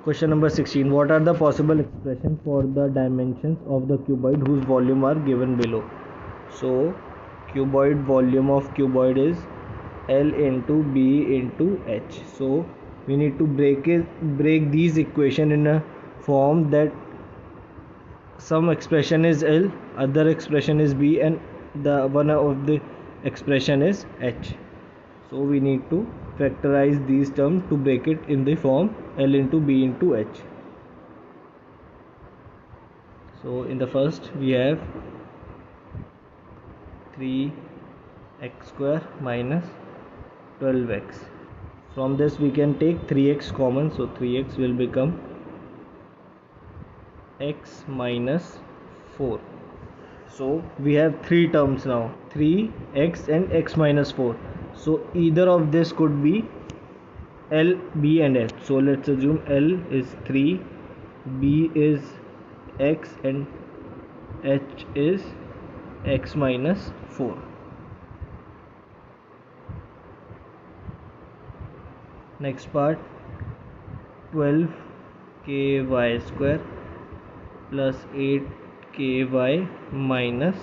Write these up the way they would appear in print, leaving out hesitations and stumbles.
Question number 16. What are the possible expressions for the dimensions of the cuboid whose volume are given below? So, cuboid volume of cuboid is L into B into H. So, we need to break these equation in a form that some expression is L, other expression is B, and the one of the expression is H. So we need to factorize these terms to break it in the form L into B into H. So in the first we have 3x square minus 12x. From this we can take 3x common, so 3x will become x minus 4. So we have three terms now, 3x and x minus 4. So either of this could be L, B and H. So let's assume L is 3, B is x and H is x minus 4. Next part, 12ky square plus 8ky minus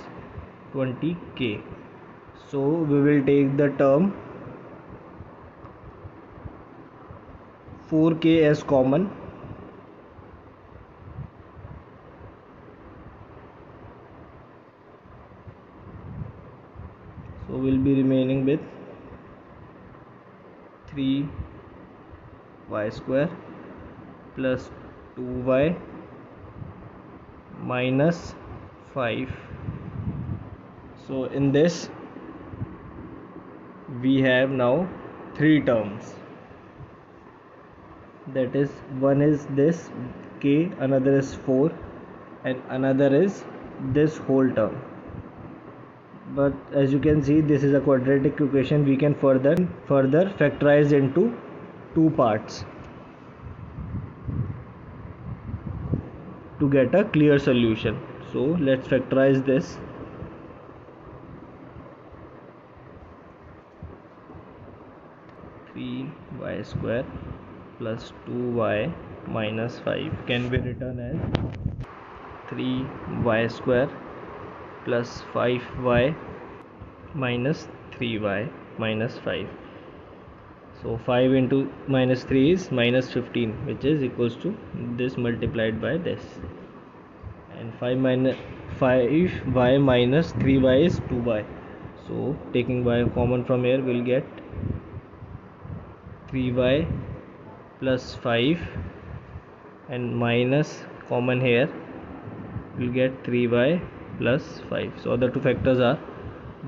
20k. So we will take the term 4k as common. So we'll be remaining with 3y square plus 2y minus 5. So in this we have now three terms, that is, one is this k, another is 4 and another is this whole term. But as you can see, this is a quadratic equation. We can further factorize into two parts to get a clear solution. So let's factorize this. y square plus 2y minus 5 can be written as 3y square plus 5y minus 3y minus 5. So 5 into minus 3 is minus 15, which is equals to this multiplied by this, and 5y minus 3y is 2y. So taking y common from here, we'll get 3y plus 5 and minus common here, we'll get 3y plus 5. So other two factors are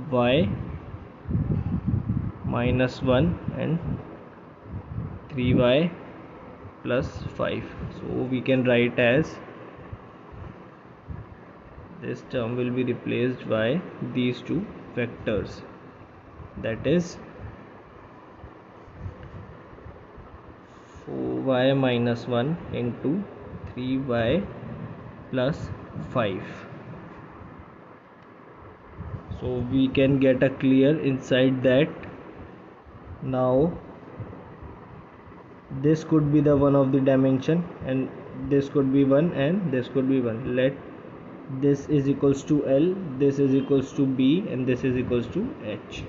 y minus 1 and 3y plus 5. So we can write as, this term will be replaced by these two factors, that is 4y minus 1 into 3y plus 5. So we can get a clear insight that now this could be the one of the dimension, and this could be 1 and this could be 1. Let this is equals to L, this is equals to B, and this is equals to H.